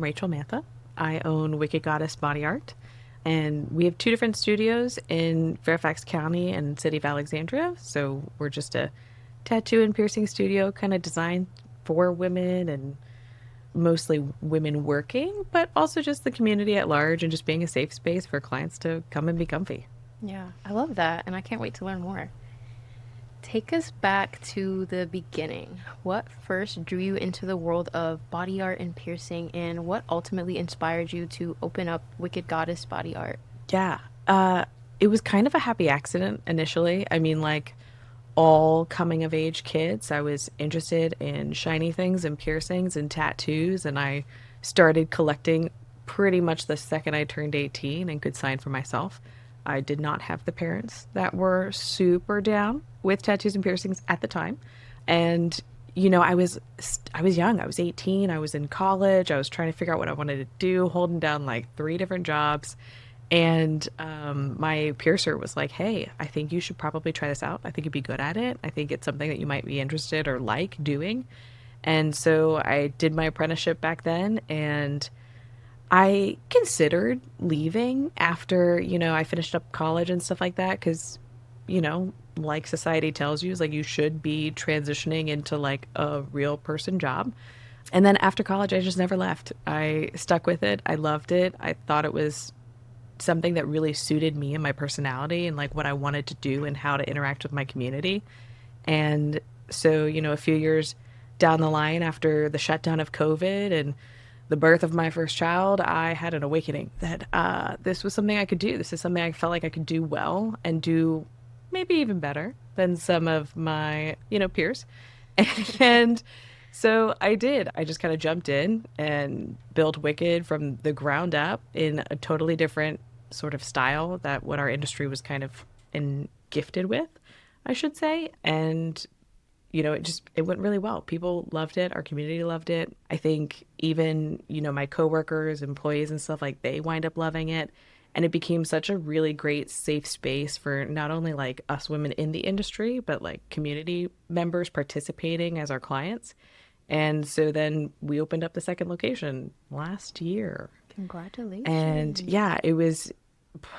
Rachael Mantha. I own Wicked Goddess Body Art, and we have two different studios in Fairfax County and City of Alexandria. So we're just a tattoo and piercing studio kind of designed for women and mostly women working, but also just the community at large and just being a safe space for clients to come and be comfy. Yeah, I love that, and I can't wait to learn more. Take us back to the beginning. What first drew you into the world of body art and piercing, and what ultimately inspired you to open up Wicked Goddess Body Art? Yeah. Uh, it was kind of a happy accident initially. I mean, like all coming of age kids, I was interested in shiny things and piercings and tattoos, and I started collecting pretty much the second I turned 18 and could sign for myself. I did not have the parents that were super down with tattoos and piercings at the time. And I was young. I was 18. I was in college. I was trying to figure out what I wanted to do, holding down like three different jobs. And my piercer was like, "Hey, I think you should probably try this out. I think you'd be good at it. I think it's something that you might be interested or like doing." And so I did my apprenticeship back then, and I considered leaving after, I finished up college and stuff like that because, like society tells you, is like you should be transitioning into like a real person job. And then after college, I just never left. I stuck with it. I loved it. I thought it was something that really suited me and my personality and like what I wanted to do and how to interact with my community. And so, a few years down the line after the shutdown of COVID and the birth of my first child, I had an awakening that this was something I could do. This is something I felt like I could do well and do maybe even better than some of my, peers. And so I did. I just kind of jumped in and built Wicked from the ground up in a totally different sort of style that what our industry was kind of gifted with, I should say. And it went really well. People loved it. Our community loved it. I think even, my coworkers, employees and stuff, like they wind up loving it. And it became such a really great safe space for not only like us women in the industry, but like community members participating as our clients. And so then we opened up the second location last year. And Congratulations. yeah, it was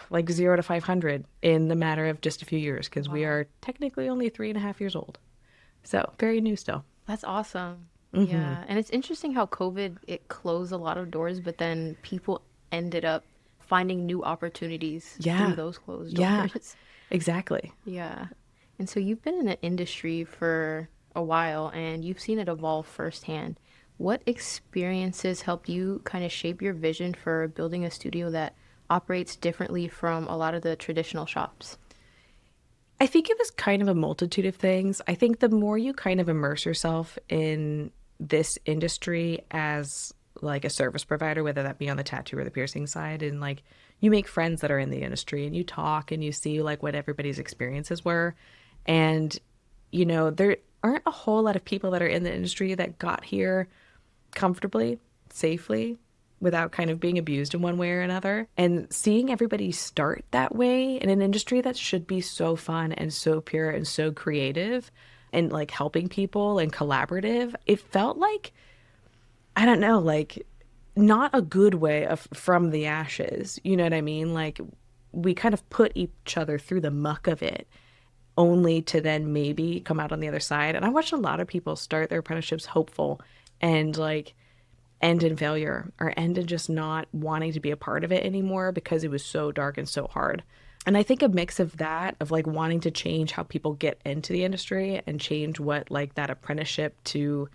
like 0 to 500 in the matter of just a few years because we Wow. are technically only 3.5 years old. So very new still. That's awesome. Hmm. Yeah, and it's interesting how COVID it closed a lot of doors, but then people ended up finding new opportunities through Yeah. those closed Yeah. doors. Exactly. Yeah. And so you've been in the industry for a while and you've seen it evolve firsthand. What experiences helped you kind of shape your vision for building a studio that operates differently from a lot of the traditional shops? I think it was kind of a multitude of things. I think the more you kind of immerse yourself in this industry as like a service provider, whether that be on the tattoo or the piercing side, and like you make friends that are in the industry and you talk and you see like what everybody's experiences were. And, there aren't a whole lot of people that are in the industry that got here comfortably, safely, without kind of being abused in one way or another. And seeing everybody start that way in an industry that should be so fun and so pure and so creative and like helping people and collaborative, it felt like, I don't know, like not a good way of from the ashes. You know what I mean? Like we kind of put each other through the muck of it only to then maybe come out on the other side. And I watched a lot of people start their apprenticeships hopeful and like end in failure or end in just not wanting to be a part of it anymore because it was so dark and so hard. And I think a mix of that, of like wanting to change how people get into the industry and change what like that apprenticeship to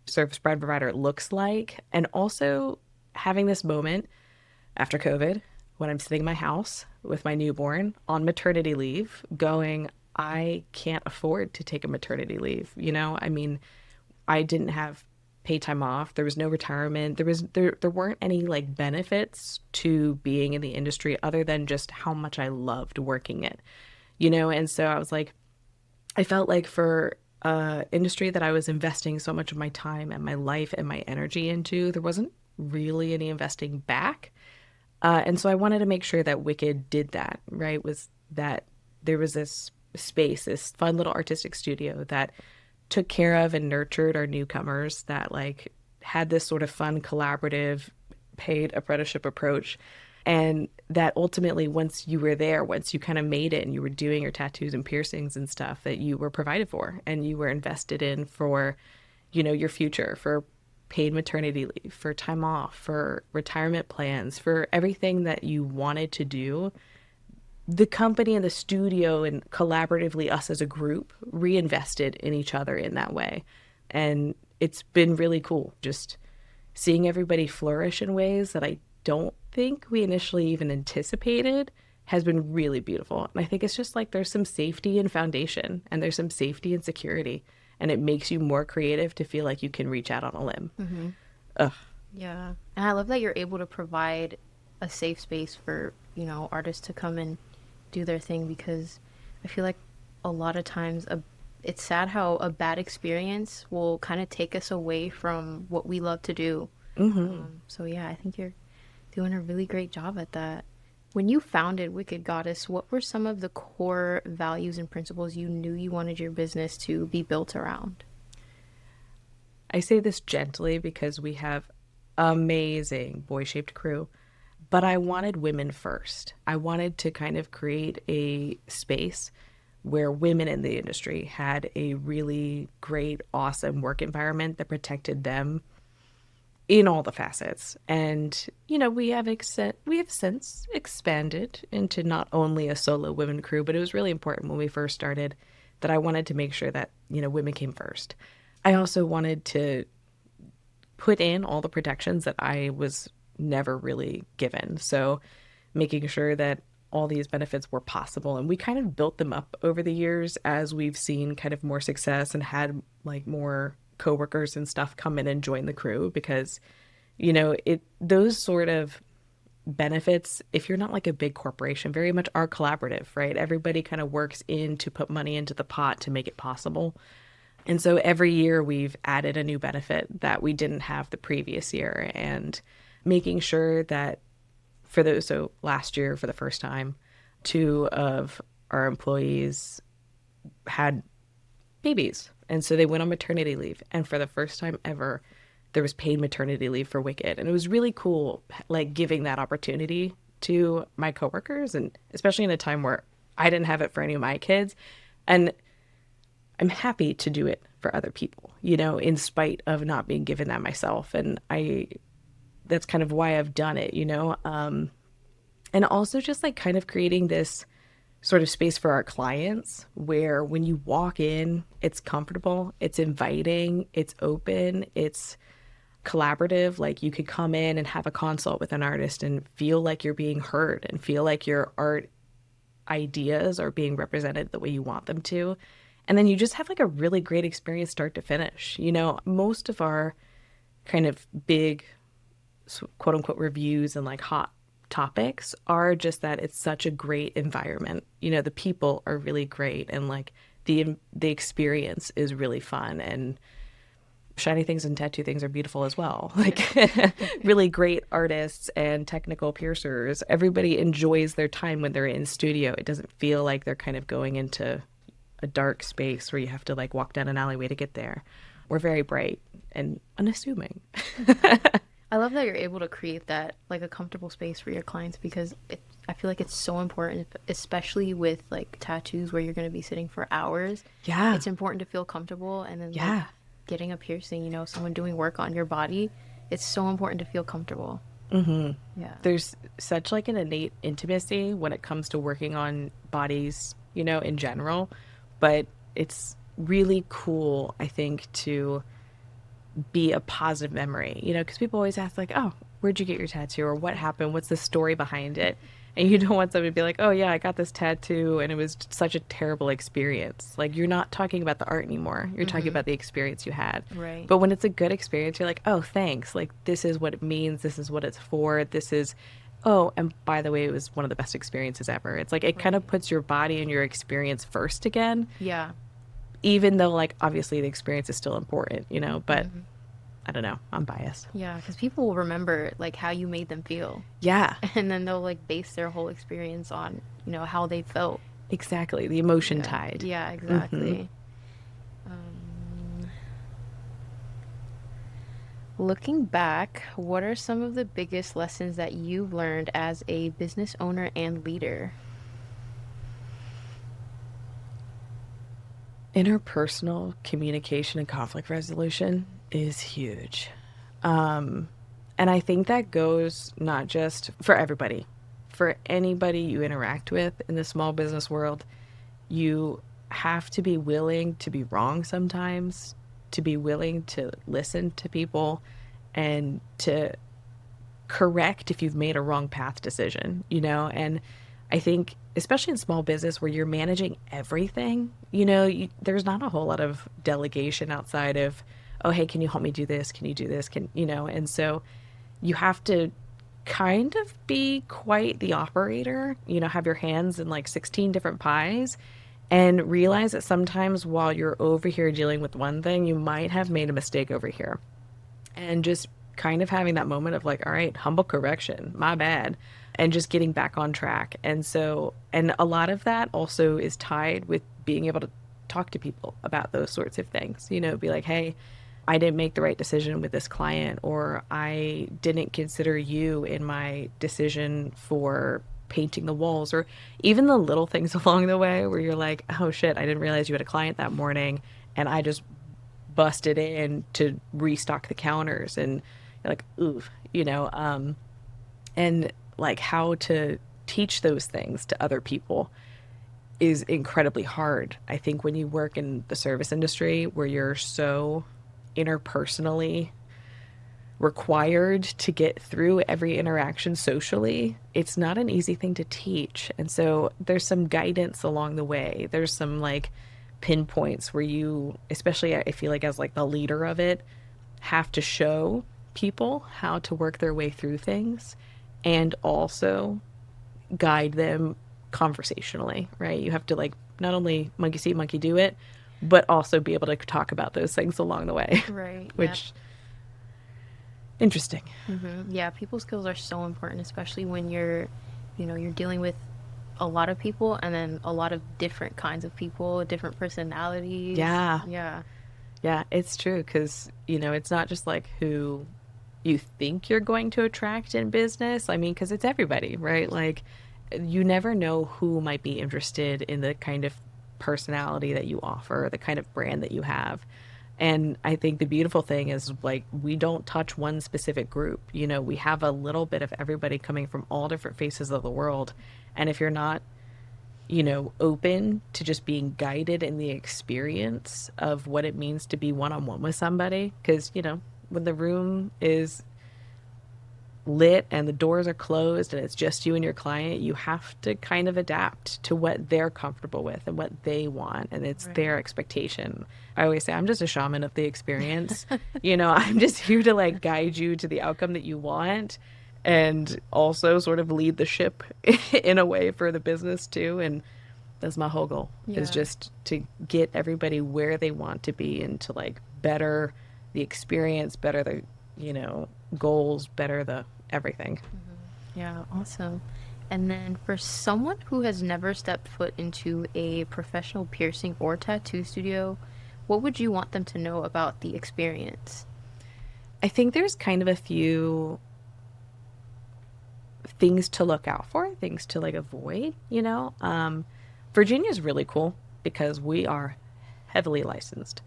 service provider looks like. And also having this moment after COVID when I'm sitting in my house with my newborn on maternity leave going, I can't afford to take a maternity leave. I mean, I didn't have paid time off. There was no retirement. There weren't any like benefits to being in the industry other than just how much I loved working it. And so I was like, I felt like for industry that I was investing so much of my time and my life and my energy into, there wasn't really any investing back. And so I wanted to make sure that Wicked did that, right? Was that there was this space, this fun little artistic studio that took care of and nurtured our newcomers, that like had this sort of fun, collaborative, paid apprenticeship approach. And that ultimately, once you were there, once you kind of made it and you were doing your tattoos and piercings and stuff, that you were provided for and you were invested in for, your future, for paid maternity leave, for time off, for retirement plans, for everything that you wanted to do. The company and the studio and collaboratively us as a group reinvested in each other in that way. And it's been really cool just seeing everybody flourish in ways that I don't think we initially even anticipated has been really beautiful. And I think it's just like there's some safety and foundation and there's some safety and security. And it makes you more creative to feel like you can reach out on a limb. Mm-hmm. Ugh. Yeah. And I love that you're able to provide a safe space for, artists to come and do their thing, because I feel like a lot of times it's sad how a bad experience will kind of take us away from what we love to do. Mm-hmm. So yeah, I think you're doing a really great job at that. When you founded Wicked Goddess, what were some of the core values and principles you knew you wanted your business to be built around? I say this gently because we have amazing boy-shaped crew, but I wanted women first. I wanted to kind of create a space where women in the industry had a really great, awesome work environment that protected them in all the facets. And, we have since expanded into not only a solo women crew, but it was really important when we first started that I wanted to make sure that, women came first. I also wanted to put in all the protections that I was never really given. So making sure that all these benefits were possible. And we kind of built them up over the years as we've seen kind of more success and had like more coworkers and stuff come in and join the crew, because, those sort of benefits, if you're not like a big corporation, very much are collaborative, right? Everybody kind of works in to put money into the pot to make it possible. And so every year we've added a new benefit that we didn't have the previous year, and making sure that so last year, for the first time, 2 of our employees had babies. And so they went on maternity leave. And for the first time ever, there was paid maternity leave for Wicked. And it was really cool, like giving that opportunity to my coworkers, and especially in a time where I didn't have it for any of my kids. And I'm happy to do it for other people, in spite of not being given that myself. And that's kind of why I've done it, and also just like kind of creating this sort of space for our clients where when you walk in, it's comfortable, it's inviting, it's open, it's collaborative. Like you could come in and have a consult with an artist and feel like you're being heard and feel like your art ideas are being represented the way you want them to. And then you just have like a really great experience start to finish. Most of our kind of big quote unquote reviews and like hot topics are just that it's such a great environment. The people are really great, and like the experience is really fun, and shiny things and tattoo things are beautiful as well. Like really great artists and technical piercers. Everybody enjoys their time when they're in studio. It doesn't feel like they're kind of going into a dark space where you have to like walk down an alleyway to get there. We're very bright and unassuming. I love that you're able to create that, like a comfortable space for your clients, because I feel like it's so important, especially with like tattoos where you're going to be sitting for hours. Yeah. It's important to feel comfortable. And then Yeah. like getting a piercing, someone doing work on your body, it's so important to feel comfortable. Mm-hmm. Yeah. There's such like an innate intimacy when it comes to working on bodies, in general. But it's really cool, I think, to be a positive memory, because people always ask like, oh, where'd you get your tattoo, or what happened? What's the story behind it? And you don't want somebody to be like, oh yeah, I got this tattoo and it was such a terrible experience. Like you're not talking about the art anymore. You're talking about the experience you had. Right. But when it's a good experience, you're like, oh, thanks. Like this is what it means. This is what it's for. This is, oh, and by the way, it was one of the best experiences ever. It's like it kind of puts your body and your experience first again. Yeah. Even though like obviously the experience is still important, but I don't know, I'm biased. Yeah, because people will remember like how you made them feel. Yeah. And then they'll like base their whole experience on, how they felt. Exactly. The emotion tied. Yeah, exactly. Looking back, what are some of the biggest lessons that you've learned as a business owner and leader? Interpersonal communication and conflict resolution is huge. And I think that goes not just for everybody, for anybody you interact with in the small business world, you have to be willing to be wrong sometimes, to be willing to listen to people and to correct if you've made a wrong path decision, And I think, especially in small business where you're managing everything, there's not a whole lot of delegation outside of, oh, hey, can you help me do this? Can you do this? And so you have to kind of be quite the operator, have your hands in like 16 different pies and realize that sometimes while you're over here dealing with one thing, you might have made a mistake over here. And just kind of having that moment of like, all right, humble correction, my bad, and just getting back on track. And so, and a lot of that also is tied with being able to talk to people about those sorts of things, be like, hey, I didn't make the right decision with this client, or I didn't consider you in my decision for painting the walls, or even the little things along the way where you're like, oh shit, I didn't realize you had a client that morning and I just busted in to restock the counters, and you're like, oof, and like how to teach those things to other people is incredibly hard. I think when you work in the service industry where you're so interpersonally required to get through every interaction socially, it's not an easy thing to teach. And so there's some guidance along the way. There's some like pinpoints where you, especially I feel like as like the leader of it, have to show people how to work their way through things and also guide them conversationally, right? You have to like not only monkey see, monkey do it, but also be able to talk about those things along the way, Right. Yeah. which interesting. Yeah, people skills are so important, especially when you're dealing with a lot of people and then a lot of different kinds of people, different personalities. Yeah. Yeah. Yeah, it's true because, it's not just like who you think you're going to attract in business. I mean, because it's everybody, right? Like, you never know who might be interested in the kind of personality that you offer, the kind of brand that you have. And I think the beautiful thing is like we don't touch one specific group. We have a little bit of everybody coming from all different faces of the world. And if you're not, open to just being guided in the experience of what it means to be one on one with somebody, because, when the room is lit and the doors are closed and it's just you and your client, you have to kind of adapt to what they're comfortable with and what they want. And it's Right. their expectation. I always say, I'm just a shaman of the experience. I'm just here to like guide you to the outcome that you want and also sort of lead the ship in a way for the business too. And that's my whole goal is Yeah. just to get everybody where they want to be and to like better the experience, better the, goals, better the everything. Yeah, awesome. And then for someone who has never stepped foot into a professional piercing or tattoo studio, what would you want them to know about the experience? I think there's kind of a few things to look out for, things to like avoid. Virginia is really cool because we are heavily licensed.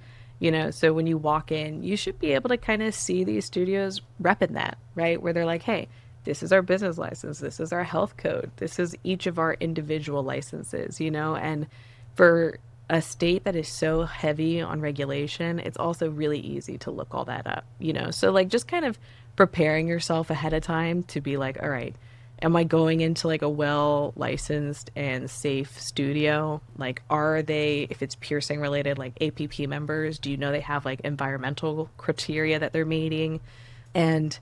So when you walk in, you should be able to kind of see these studios repping that, right? Where they're like, hey, this is our business license, this is our health code, this is each of our individual licenses. And for a state that is so heavy on regulation, it's also really easy to look all that up. So like just kind of preparing yourself ahead of time to be like, all right, am I going into like a well licensed and safe studio? Like, are they, if it's piercing related, like APP members? Do you know they have like environmental criteria that they're meeting? And,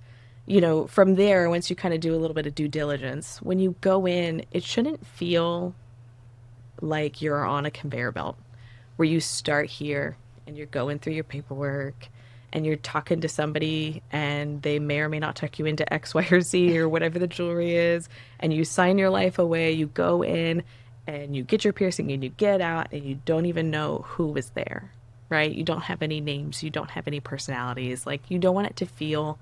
from there, once you kind of do a little bit of due diligence, when you go in, it shouldn't feel like you're on a conveyor belt where you start here and you're going through your paperwork and you're talking to somebody and they may or may not tuck you into X, Y, or Z or whatever the jewelry is, and you sign your life away, you go in and you get your piercing and you get out and you don't even know who was there, right? You don't have any names, you don't have any personalities. Like, you don't want it to feel,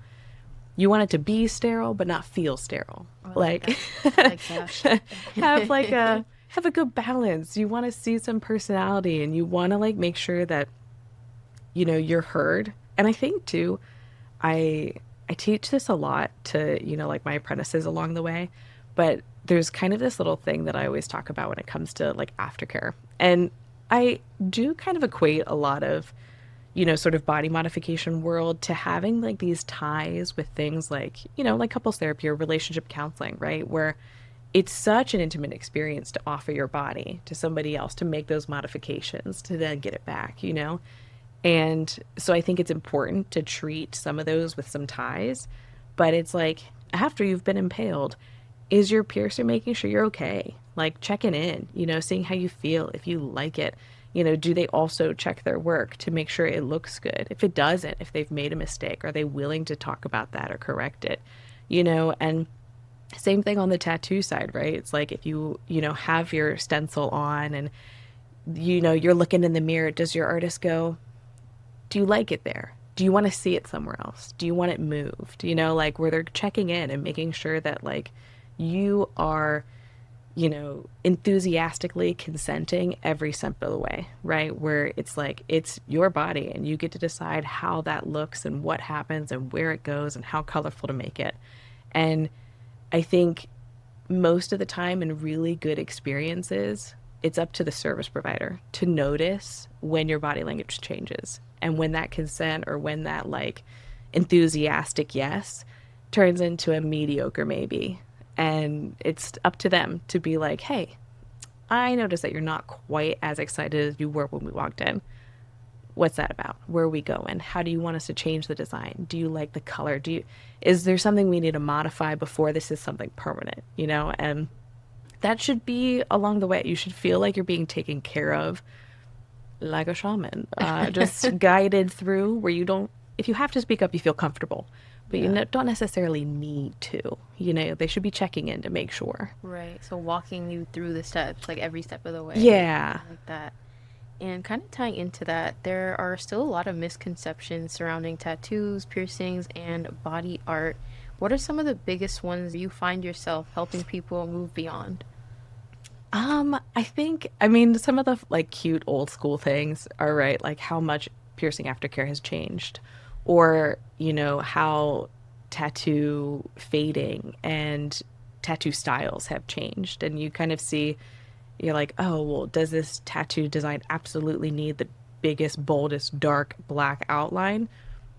you want it to be sterile, but not feel sterile. Oh, I like Like, that. I like that. have a good balance. You want to see some personality, and you want to like make sure that you're heard. And I think too, I I teach this a lot to, like my apprentices along the way, but there's kind of this little thing that I always talk about when it comes to like aftercare. And I do kind of equate a lot of, sort of body modification world to having like these ties with things like, like couples therapy or relationship counseling, right? Where it's such an intimate experience to offer your body to somebody else to make those modifications to then get it back. And so I think it's important to treat some of those with some ties, but it's like after you've been impaled, is your piercer making sure you're okay? Like checking in, seeing how you feel, if you like it. Do they also check their work to make sure it looks good? If it doesn't, if they've made a mistake, are they willing to talk about that or correct it? And same thing on the tattoo side, right? It's like if you have your stencil on and you're looking in the mirror, does your artist go, do you like it there? Do you want to see it somewhere else? Do you want it moved? Like where they're checking in and making sure that like you are, enthusiastically consenting every step of the way, right? Where it's like it's your body and you get to decide how that looks and what happens and where it goes and how colorful to make it. And I think most of the time in really good experiences, it's up to the service provider to notice when your body language changes and when that consent or when that like enthusiastic yes turns into a mediocre maybe. And it's up to them to be like, hey, I noticed that you're not quite as excited as you were when we walked in. What's that about? Where are we going? How do you want us to change the design? Do you like the color? Is there something we need to modify before this is something permanent? And that should be along the way. You should feel like you're being taken care of like a shaman, just guided through where you don't, if you have to speak up, you feel comfortable, but Yeah. don't necessarily need to. They should be checking in to make sure. Right. So walking you through the steps, like every step of the way. Yeah. I like that. And kind of tying into that, there are still a lot of misconceptions surrounding tattoos, piercings, and body art. What are some of the biggest ones you find yourself helping people move beyond? I think, I mean, some of the like cute old school things are right, like how much piercing aftercare has changed, or, how tattoo fading and tattoo styles have changed. And you kind of see, you're like, oh, well, does this tattoo design absolutely need the biggest, boldest, dark black outline?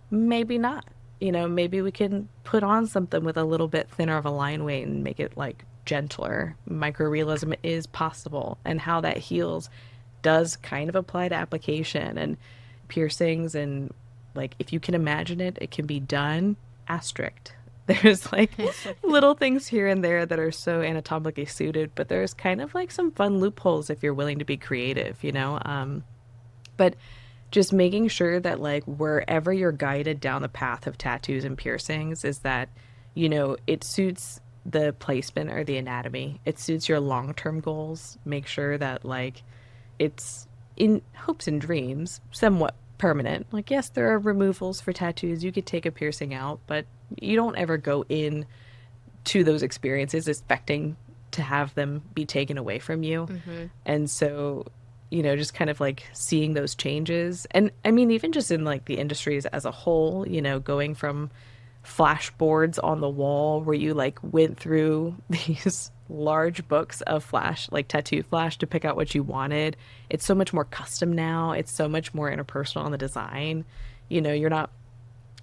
Maybe not. Maybe we can put on something with a little bit thinner of a line weight and make it like gentler. Microrealism is possible, and how that heals does kind of apply to application and piercings. And like, if you can imagine it, it can be done. Asterisk. There's like little things here and there that are so anatomically suited, but there's kind of like some fun loopholes if you're willing to be creative. But just making sure that like wherever you're guided down the path of tattoos and piercings is that, it suits the placement or the anatomy. It suits your long-term goals. Make sure that like it's in hopes and dreams, somewhat permanent. Like, yes, there are removals for tattoos. You could take a piercing out, but you don't ever go in to those experiences expecting to have them be taken away from you. Mm-hmm. And so, just kind of like seeing those changes. And I mean, even just in like the industries as a whole, going from flashboards on the wall where you like went through these large books of flash, like tattoo flash, to pick out what you wanted. It's so much more custom now. It's so much more interpersonal on the design. You're not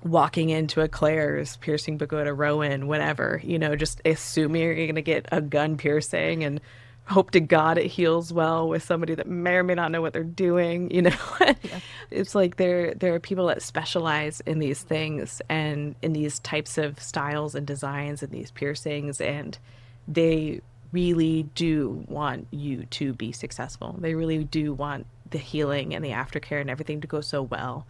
walking into a Claire's piercing book at a Rowan, whatever, just assuming you're going to get a gun piercing and hope to God it heals well with somebody that may or may not know what they're doing. Yeah. It's like there are people that specialize in these things and in these types of styles and designs and these piercings, and they really do want you to be successful. They really do want the healing and the aftercare and everything to go so well.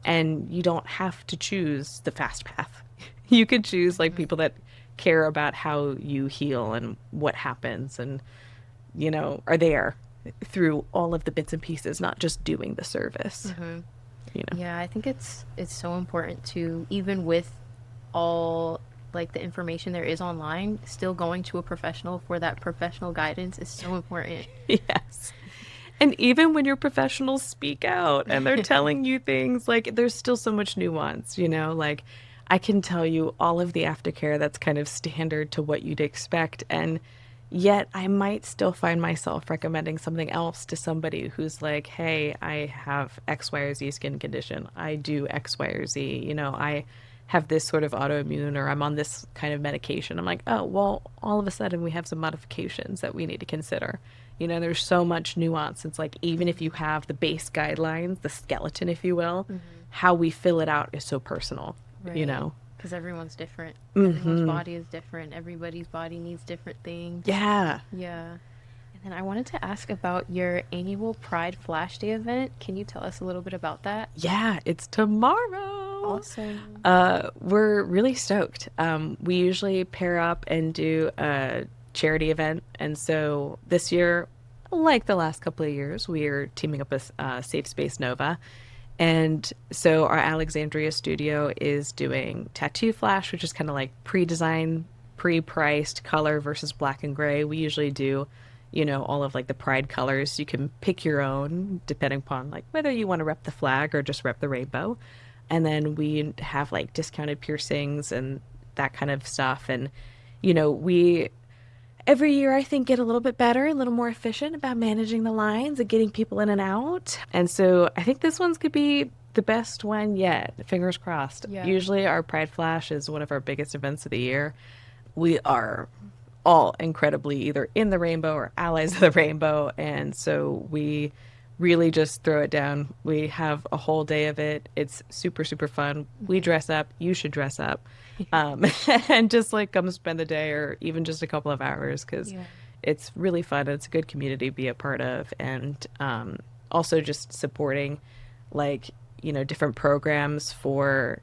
And you don't have to choose the fast path. You could choose like Mm-hmm. people that care about how you heal and what happens and, are there. through all of the bits and pieces, not just doing the service, Hmm. you know? Yeah, I think it's so important to, even with all like the information there is online, still going to a professional for that professional guidance is so important. Yes. And even when your professionals speak out and they're telling you things, like there's still so much nuance, you know? Like I can tell you all of the aftercare that's kind of standard to what you'd expect. And yet I might still find myself recommending something else to somebody who's like, hey, I have X, Y, or Z skin condition. I do X, Y, or Z. You know, I have this sort of autoimmune or I'm on this kind of medication. I'm like, oh, well, all of a sudden we have some modifications that we need to consider. You know, there's so much nuance. It's like, even if you have the base guidelines, the skeleton, if you will, Hmm. how we fill it out is so personal, you Right. know? Because everyone's different. Everyone's Mm-hmm. body is different. Everybody's body needs different things. Yeah. Yeah. And then I wanted to ask about your annual Pride Flash Day event. Can you tell us a little bit about that? Yeah, it's tomorrow. Awesome. We're really stoked. We usually pair up and do a charity event. And so this year, like the last couple of years, we are teaming up with Safe Space Nova. And so our Alexandria studio is doing Tattoo Flash, which is kind of like pre-designed, pre-priced color versus black and gray. We usually do, you know, all of like the pride colors. You can pick your own depending upon like whether you want to rep the flag or just rep the rainbow. And then we have like discounted piercings and that kind of stuff. And, you know, we every year I think get a little bit better, a little more efficient about managing the lines and getting people in and out. And so I think this one's could be the best one yet. Fingers crossed. Yeah. Usually our Pride Flash is one of our biggest events of the year. We are all incredibly either in the rainbow or allies of the rainbow, and so we really just throw it down. We have a whole day of it. It's super super fun. We Hmm. dress up. You should dress up, um, and just like come spend the day or even just a couple of hours because Yeah. it's really fun. It's a good community to be a part of, and also just supporting like different programs for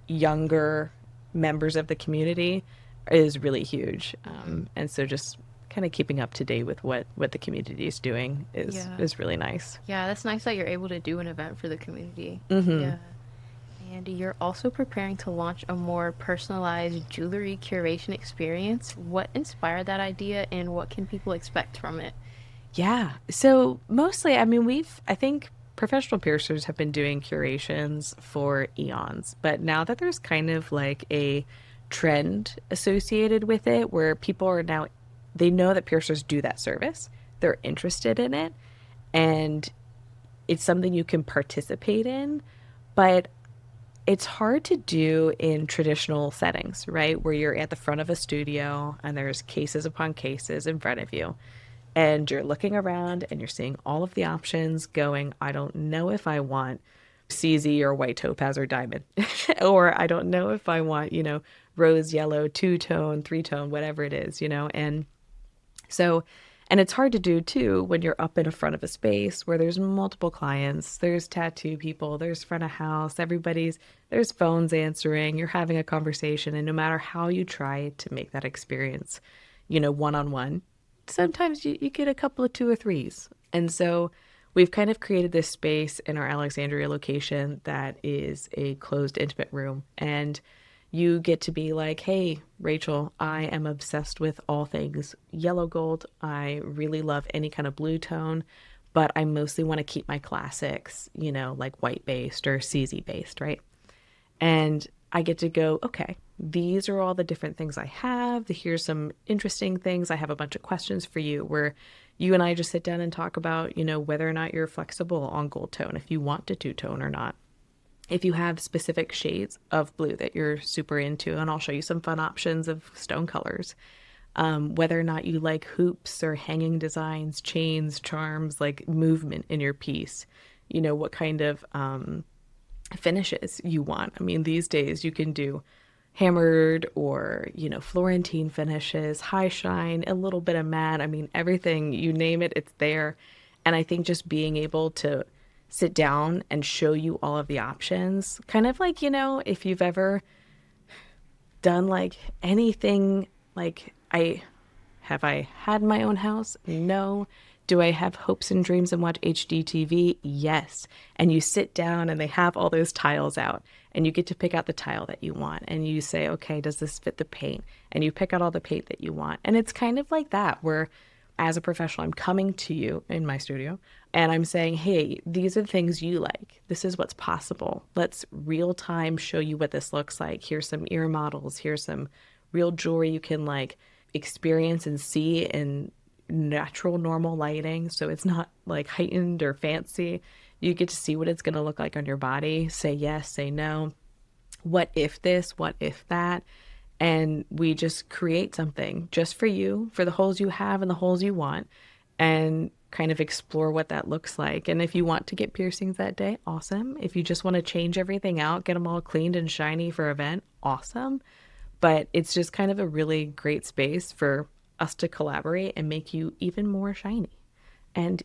younger members of the community is really huge. Hmm. And so just kind of keeping up to date with what the community is doing Yeah. is really nice. Yeah, that's nice that you're able to do an event for the community. Mm-hmm. Yeah. And you're also preparing to launch a more personalized jewelry curation experience. What inspired that idea and what can people expect from it? Yeah. So mostly, I mean, I think professional piercers have been doing curations for eons, but now that there's kind of like a trend associated with it where people are now, they know that piercers do that service, they're interested in it, and it's something you can participate in, but it's hard to do in traditional settings, right? Where you're at the front of a studio and there's cases upon cases in front of you and you're looking around and you're seeing all of the options going, I don't know if I want CZ or white topaz or diamond, or I don't know if I want, rose yellow, two tone, three tone, whatever it is, and so, and it's hard to do too when you're up in front of a space where there's multiple clients, there's tattoo people, there's front of house, there's phones answering, you're having a conversation. And no matter how you try to make that experience, one on one, sometimes you get a couple of two or threes. And so we've kind of created this space in our Alexandria location that is a closed, intimate room. And you get to be like, hey, Rachel, I am obsessed with all things yellow gold. I really love any kind of blue tone, but I mostly want to keep my classics, like white based or CZ based, right? And I get to go, okay, these are all the different things I have. Here's some interesting things. I have a bunch of questions for you where you and I just sit down and talk about, whether or not you're flexible on gold tone, if you want to two tone or not, if you have specific shades of blue that you're super into, and I'll show you some fun options of stone colors. Whether or not you like hoops or hanging designs, chains, charms, like movement in your piece, what kind of finishes you want. I mean, these days you can do hammered or, Florentine finishes, high shine, a little bit of matte. I mean, everything, you name it, it's there. And I think just being able to sit down and show you all of the options, kind of like, if you've ever done like anything, like I Have I had my own house? No. Do I have hopes and dreams and watch HGTV? Yes. And you sit down and they have all those tiles out and you get to pick out the tile that you want and you say, okay, does this fit the paint? And you pick out all the paint that you want. And it's kind of like that where as a professional, I'm coming to you in my studio and I'm saying, hey, these are the things you like. This is what's possible. Let's real time show you what this looks like. Here's some ear models. Here's some real jewelry you can like experience and see in natural, normal lighting. So it's not like heightened or fancy. You get to see what it's going to look like on your body. Say yes, say no. What if this? What if that? And we just create something just for you, for the holes you have and the holes you want, and kind of explore what that looks like. And if you want to get piercings that day, awesome. If you just want to change everything out, get them all cleaned and shiny for event, awesome. But it's just kind of a really great space for us to collaborate and make you even more shiny and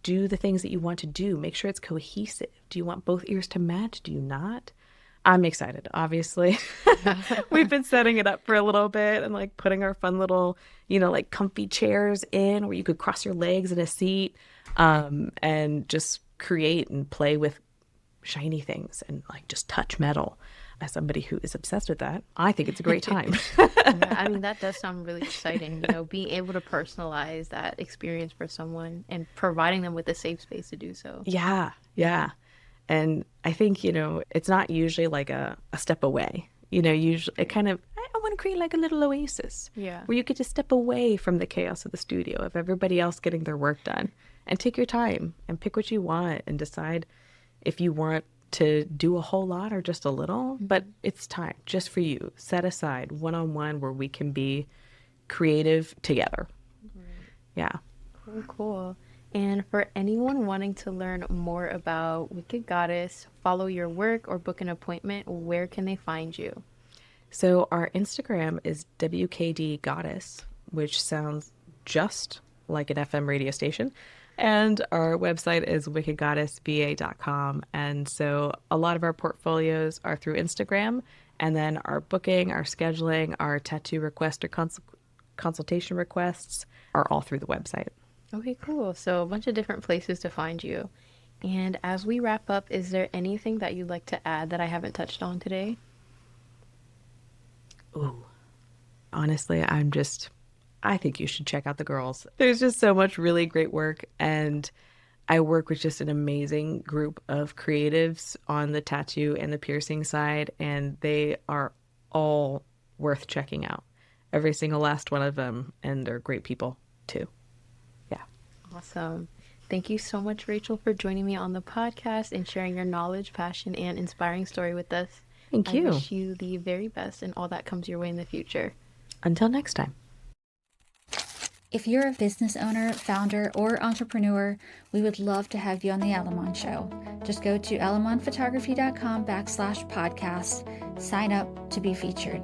do the things that you want to do. Make sure it's cohesive. Do you want both ears to match? Do you not? I'm excited, obviously. We've been setting it up for a little bit and like putting our fun little, like comfy chairs in where you could cross your legs in a seat, and just create and play with shiny things and like just touch metal. As somebody who is obsessed with that, I think it's a great time. Yeah, I mean, that does sound really exciting, being able to personalize that experience for someone and providing them with a safe space to do so. Yeah, yeah. And I think, it's not usually like a step away. Usually it kind of, I want to create like a little oasis. Yeah. Where you get to step away from the chaos of the studio, of everybody else getting their work done, and take your time and pick what you want and decide if you want to do a whole lot or just a little, but it's time just for you. Set aside one-on-one where we can be creative together. Yeah. Cool, cool. And for anyone wanting to learn more about Wicked Goddess, follow your work, or book an appointment, where can they find you? So our Instagram is WKD Goddess, which sounds just like an FM radio station. And our website is wickedgoddessva.com. And so a lot of our portfolios are through Instagram. And then our booking, our scheduling, our tattoo request or consultation requests are all through the website. Okay, cool. So a bunch of different places to find you. And as we wrap up, is there anything that you'd like to add that I haven't touched on today? Ooh, honestly, I think you should check out the girls. There's just so much really great work, and I work with just an amazing group of creatives on the tattoo and the piercing side, and they are all worth checking out. Every single last one of them, and they're great people too. Yeah. Awesome. Thank you so much, Rachel, for joining me on the podcast and sharing your knowledge, passion, and inspiring story with us. Thank you. I wish you the very best and all that comes your way in the future. Until next time. If you're a business owner, founder, or entrepreneur, we would love to have you on the Alamon Show. Just go to alamonphotography.com/podcast, sign up to be featured.